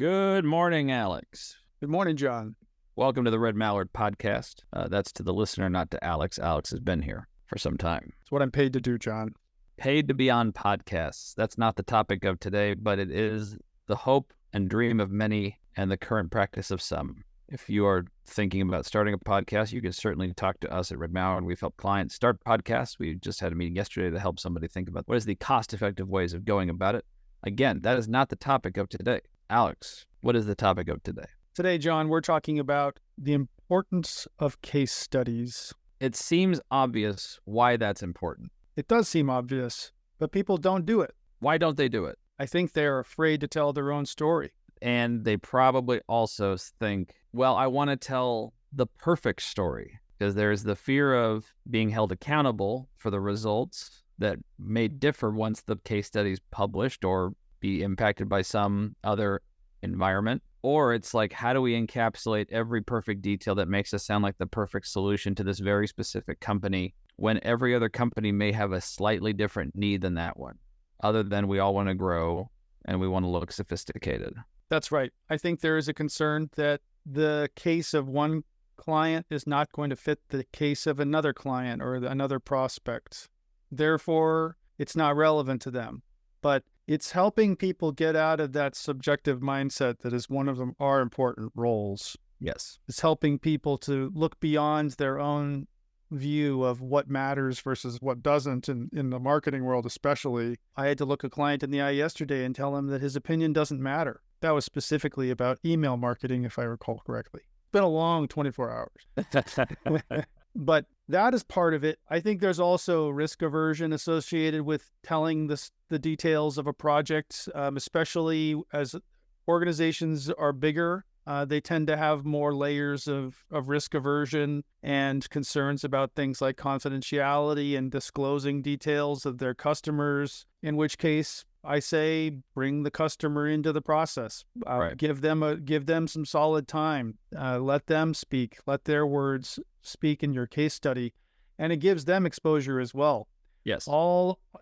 Good morning, Alex. Good morning, John. Welcome to the Red Mallard podcast. That's to the listener, not to Alex. Alex has been here for some time. It's what I'm paid to do, John. Paid to be on podcasts. That's not the topic of today, but it is the hope and dream of many and the current practice of some. If you are thinking about starting a podcast, you can certainly talk to us at Red Mallard. We've helped clients start podcasts. We just had a meeting yesterday to help somebody think about what is the cost-effective ways of going about it. Again, that is not the topic of today. Alex, what is the topic of today? Today, John, we're talking about the importance of case studies. It seems obvious why that's important. It does seem obvious, but people don't do it. Why don't they do it? I think they're afraid to tell their own story. And they probably also think, well, I want to tell the perfect story, because there's the fear of being held accountable for the results that may differ once the case study is published or be impacted by some other environment. Or it's like, how do we encapsulate every perfect detail that makes us sound like the perfect solution to this very specific company when every other company may have a slightly different need than that one, other than we all want to grow and we want to look sophisticated. That's right. I think there is a concern that the case of one client is not going to fit the case of another client or another prospect. Therefore, it's not relevant to them. But it's helping people get out of that subjective mindset that is one of our important roles. Yes. It's helping people to look beyond their own view of what matters versus what doesn't. In the marketing world especially, I had to look a client in the eye yesterday and tell him that his opinion doesn't matter. That was specifically about email marketing, if I recall correctly. It's been a long 24 hours. But that is part of it. I think there's also risk aversion associated with telling the details of a project, especially as organizations are bigger. They tend to have more layers of risk aversion and concerns about things like confidentiality and disclosing details of their customers, in which case I say bring the customer into the process. Right. Give them some solid time. Let them speak. Let their words speak in your case study, and it gives them exposure as well. Yes.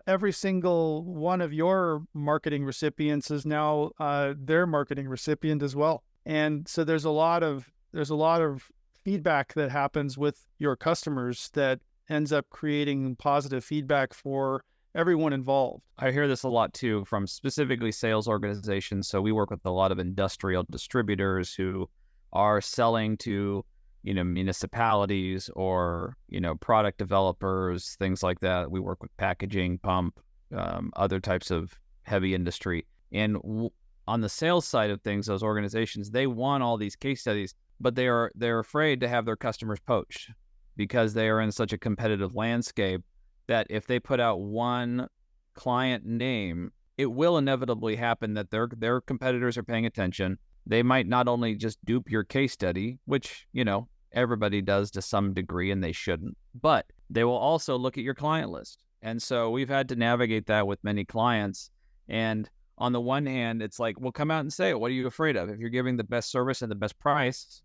Every single one of your marketing recipients is now their marketing recipient as well. And so there's a lot of feedback that happens with your customers that ends up creating positive feedback for everyone involved. I hear this a lot too from specifically sales organizations. So we work with a lot of industrial distributors who are selling to, municipalities or, product developers, things like that. We work with packaging, pump, other types of heavy industry. And on the sales side of things, those organizations, they want all these case studies, but they're afraid to have their customers poached because they are in such a competitive landscape that if they put out one client name, it will inevitably happen that their competitors are paying attention. They might not only just dupe your case study, which, everybody does to some degree and they shouldn't, but they will also look at your client list. And so we've had to navigate that with many clients. And on the one hand, it's like, well, come out and say it. What are you afraid of? If you're giving the best service and the best price,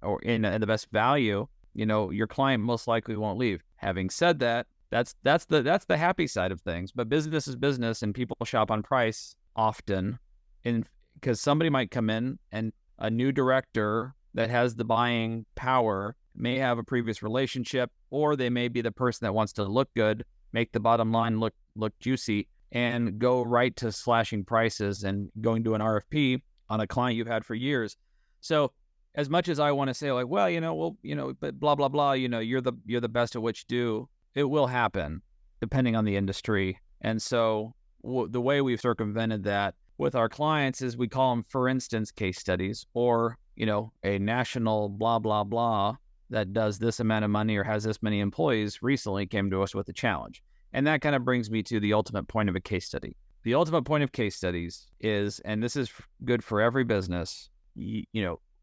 or in the best value, your client most likely won't leave. Having said that, that's the happy side of things. But business is business, and people shop on price often, because somebody might come in and a new director that has the buying power may have a previous relationship, or they may be the person that wants to look good, make the bottom line look juicy, and go right to slashing prices and going to an RFP on a client you've had for years. So as much as I want to say like, well, but blah, blah, blah, you're the best at what you do, it will happen depending on the industry. And so the way we've circumvented that with our clients is we call them, for instance, case studies, or, a national blah, blah, blah that does this amount of money or has this many employees recently came to us with a challenge. And that kind of brings me to the ultimate point of a case study. The ultimate point of case studies is, and this is good for every business,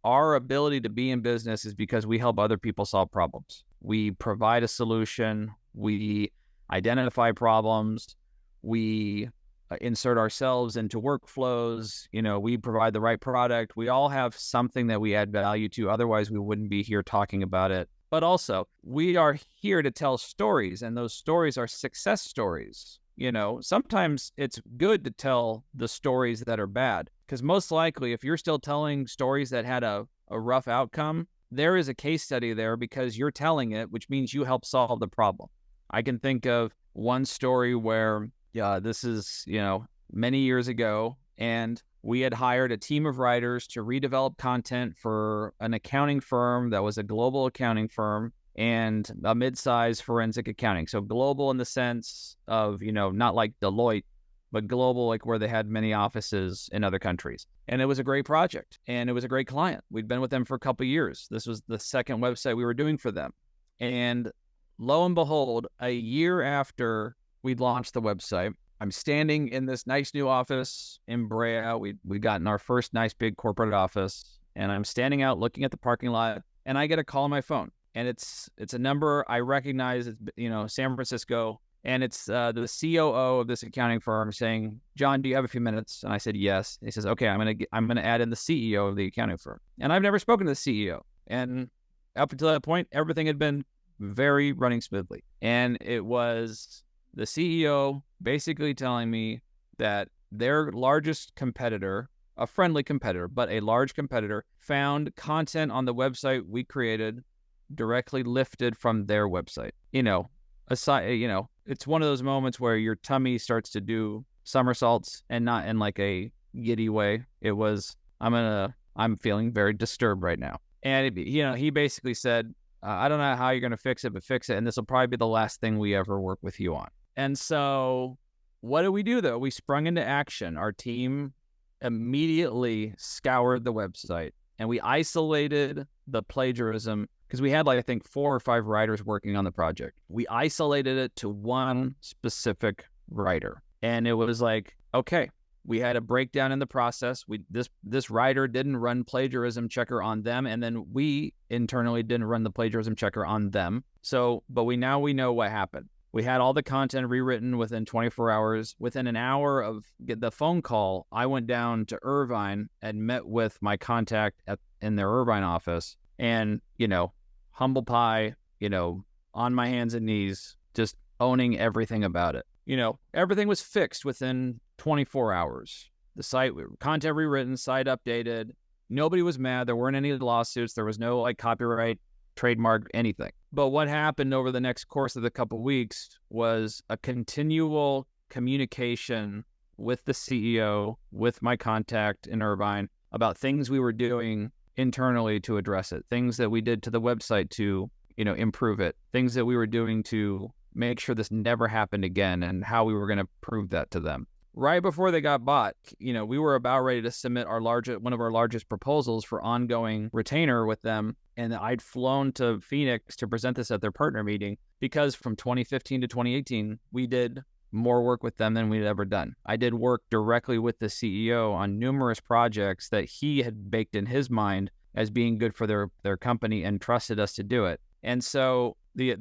our ability to be in business is because we help other people solve problems. We provide a solution. We identify problems. We insert ourselves into workflows. We provide the right product. We all have something that we add value to. Otherwise, we wouldn't be here talking about it. But also, we are here to tell stories, and those stories are success stories. Sometimes it's good to tell the stories that are bad, Because most likely, if you're still telling stories that had a rough outcome, there is a case study there because you're telling it, which means you help solve the problem. I can think of one story where, this is, many years ago, and we had hired a team of writers to redevelop content for an accounting firm that was a global accounting firm and a mid-sized forensic accounting. So global in the sense of, not like Deloitte, but global, like where they had many offices in other countries. And it was a great project, and it was a great client. We'd been with them for a couple of years. This was the second website we were doing for them. And lo and behold, a year after we'd launched the website, I'm standing in this nice new office in Brea. We'd gotten our first nice big corporate office, and I'm standing out looking at the parking lot, and I get a call on my phone. And it's a number I recognize, it's, San Francisco. And it's the COO of this accounting firm saying, "John, do you have a few minutes?" And I said, "Yes." And he says, "Okay, I'm gonna add in the CEO of the accounting firm." And I've never spoken to the CEO. And up until that point, everything had been very running smoothly. And it was the CEO basically telling me that their largest competitor, a friendly competitor, but a large competitor, found content on the website we created directly lifted from their website. It's one of those moments where your tummy starts to do somersaults, and not in like a giddy way. It was, I'm feeling very disturbed right now. And, he basically said, "I don't know how you're going to fix it, but fix it. And this will probably be the last thing we ever work with you on." And so what did we do, though? We sprung into action. Our team immediately scoured the website, and we isolated the plagiarism, because we had, I think, 4 or 5 writers working on the project. We isolated it to one specific writer. And it was like, okay, we had a breakdown in the process. This writer didn't run plagiarism checker on them, and then we internally didn't run the plagiarism checker on them. But we know what happened. We had all the content rewritten within 24 hours. Within an hour of the phone call, I went down to Irvine and met with my contact in their Irvine office. And, humble pie, on my hands and knees, just owning everything about it. Everything was fixed within 24 hours. The site, content rewritten, site updated. Nobody was mad. There weren't any lawsuits. There was no copyright, trademark, anything. But what happened over the next course of the couple of weeks was a continual communication with the CEO, with my contact in Irvine, about things we were doing internally to address it, things that we did to the website to, improve it, things that we were doing to make sure this never happened again, and how we were going to prove that to them. Right before they got bought, we were about ready to submit one of our largest proposals for ongoing retainer with them. And I'd flown to Phoenix to present this at their partner meeting, because from 2015 to 2018, we did more work with them than we'd ever done. I did work directly with the CEO on numerous projects that he had baked in his mind as being good for their company, and trusted us to do it. And so the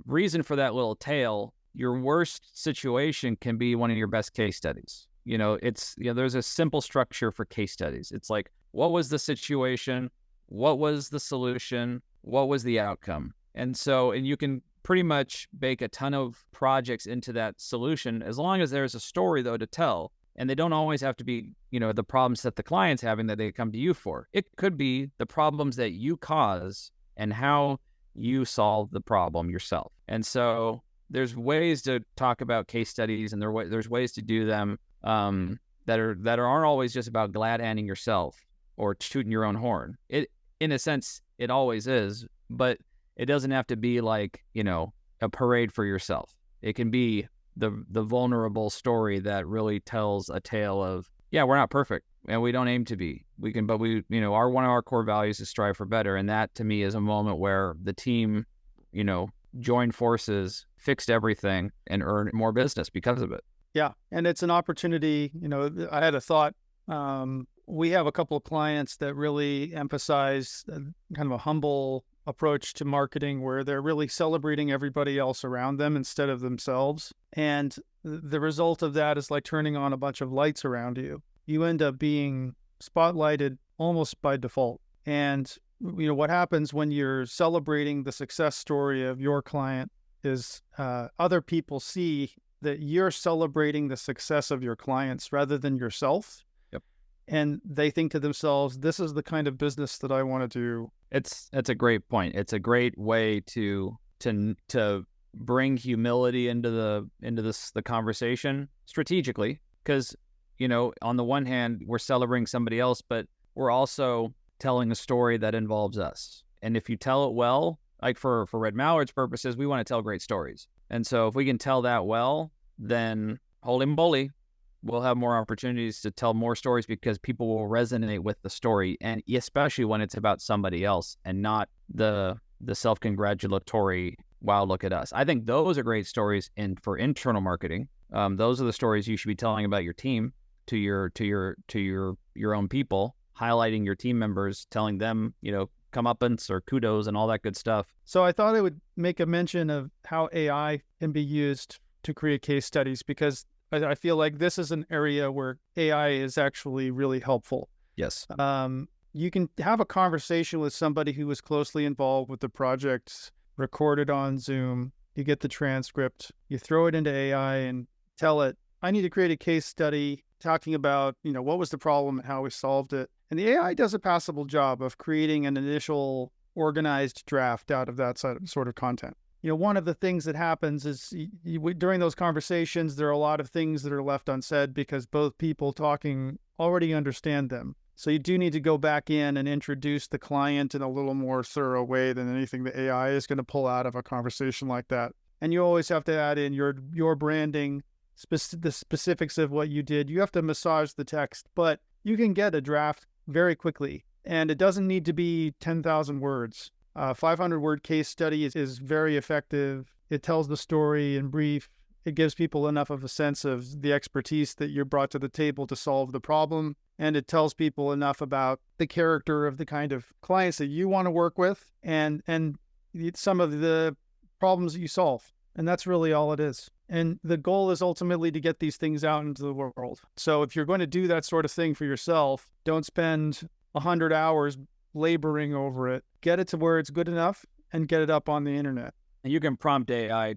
reason for that little tale, your worst situation can be one of your best case studies. There's a simple structure for case studies. It's like, what was the situation? What was the solution? What was the outcome? And you can pretty much bake a ton of projects into that solution, as long as there's a story, though, to tell. And they don't always have to be, the problems that the client's having that they come to you for. It could be the problems that you cause and how you solve the problem yourself. And so there's ways to talk about case studies, and there's ways to do them that aren't always just about glad-handing yourself or tooting your own horn. It, in a sense, it always is, but it doesn't have to be like, a parade for yourself. It can be the vulnerable story that really tells a tale of, yeah, we're not perfect and we don't aim to be. One of our core values is strive for better. And that, to me, is a moment where the team, joined forces, fixed everything, and earned more business because of it. Yeah. And it's an opportunity. I had a thought. We have a couple of clients that really emphasize kind of a humble approach to marketing, where they're really celebrating everybody else around them instead of themselves. And the result of that is like turning on a bunch of lights around you. You end up being spotlighted almost by default. And what happens when you're celebrating the success story of your client is other people see that you're celebrating the success of your clients rather than yourself. Yep. and they think to themselves, this is the kind of business that I want to do. It's a great point. It's a great way to bring humility into the conversation strategically, because on the one hand we're celebrating somebody else, but we're also telling a story that involves us. And if you tell it well, like for Red Mallard's purposes, we want to tell great stories. And so if we can tell that well, then holy moly, we'll have more opportunities to tell more stories, because people will resonate with the story, and especially when it's about somebody else and not the self-congratulatory, wow, look at us. I think those are great stories for internal marketing. Those are the stories you should be telling about your team to your own people, highlighting your team members, telling them, comeuppance or kudos and all that good stuff. So I thought I would make a mention of how AI can be used to create case studies, because I feel like this is an area where AI is actually really helpful. Yes. You can have a conversation with somebody who was closely involved with the project, recorded on Zoom. You get the transcript, you throw it into AI and tell it, I need to create a case study talking about, what was the problem and how we solved it. And the AI does a passable job of creating an initial organized draft out of that sort of content. One of the things that happens is during those conversations, there are a lot of things that are left unsaid because both people talking already understand them. So you do need to go back in and introduce the client in a little more thorough way than anything the AI is going to pull out of a conversation like that. And you always have to add in your branding, the specifics of what you did. You have to massage the text, but you can get a draft very quickly. And it doesn't need to be 10,000 words. 500-word case study is very effective. It tells the story in brief. It gives people enough of a sense of the expertise that you brought to the table to solve the problem. And it tells people enough about the character of the kind of clients that you want to work with and some of the problems that you solve. And that's really all it is. And the goal is ultimately to get these things out into the world. So if you're going to do that sort of thing for yourself, don't spend 100 hours laboring over it. Get it to where it's good enough and get it up on the internet. And you can prompt AI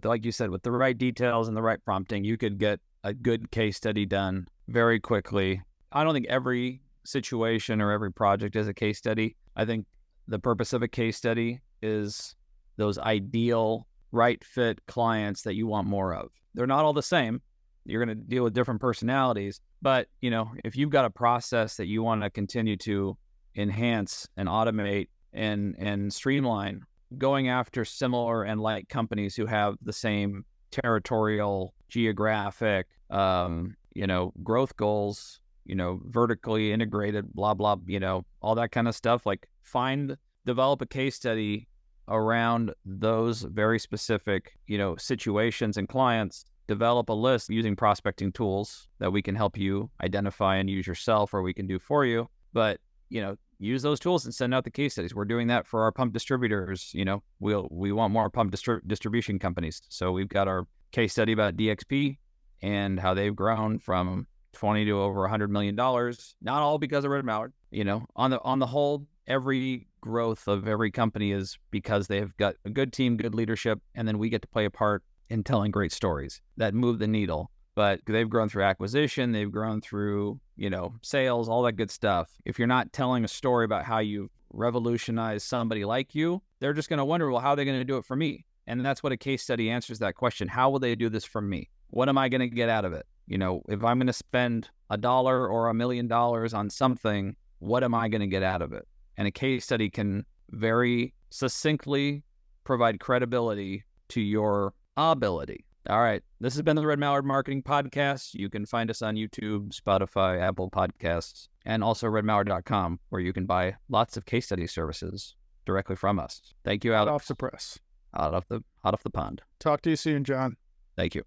like you said, with the right details and the right prompting, you could get a good case study done very quickly. I don't think every situation or every project is a case study. I think the purpose of a case study is those ideal right fit clients that you want more of. They're not all the same. You're going to deal with different personalities, but if you've got a process that you want to continue to enhance and automate and streamline, going after similar and like companies who have the same territorial, geographic, growth goals, vertically integrated, blah, blah, all that kind of stuff. Like develop a case study around those very specific, situations and clients. Develop a list using prospecting tools that we can help you identify and use yourself, or we can do for you. But, use those tools and send out the case studies. We're doing that for our pump distributors. We want more pump distribution companies. So we've got our case study about DXP and how they've grown from 20 to over $100 million. Not all because of Red Mallard. On the whole, every growth of every company is because they've got a good team, good leadership, and then we get to play a part in telling great stories that move the needle. But they've grown through acquisition, they've grown through, sales, all that good stuff. If you're not telling a story about how you revolutionize somebody like you, they're just going to wonder, well, how are they going to do it for me? And that's what a case study answers that question. How will they do this for me? What am I going to get out of it? If I'm going to spend $1 or $1 million on something, what am I going to get out of it? And a case study can very succinctly provide credibility to your ability. All right. This has been the Red Mallard Marketing Podcast. You can find us on YouTube, Spotify, Apple Podcasts, and also redmallard.com, where you can buy lots of case study services directly from us. Thank you, Alex. Off the press. Out of the pond. Talk to you soon, John. Thank you.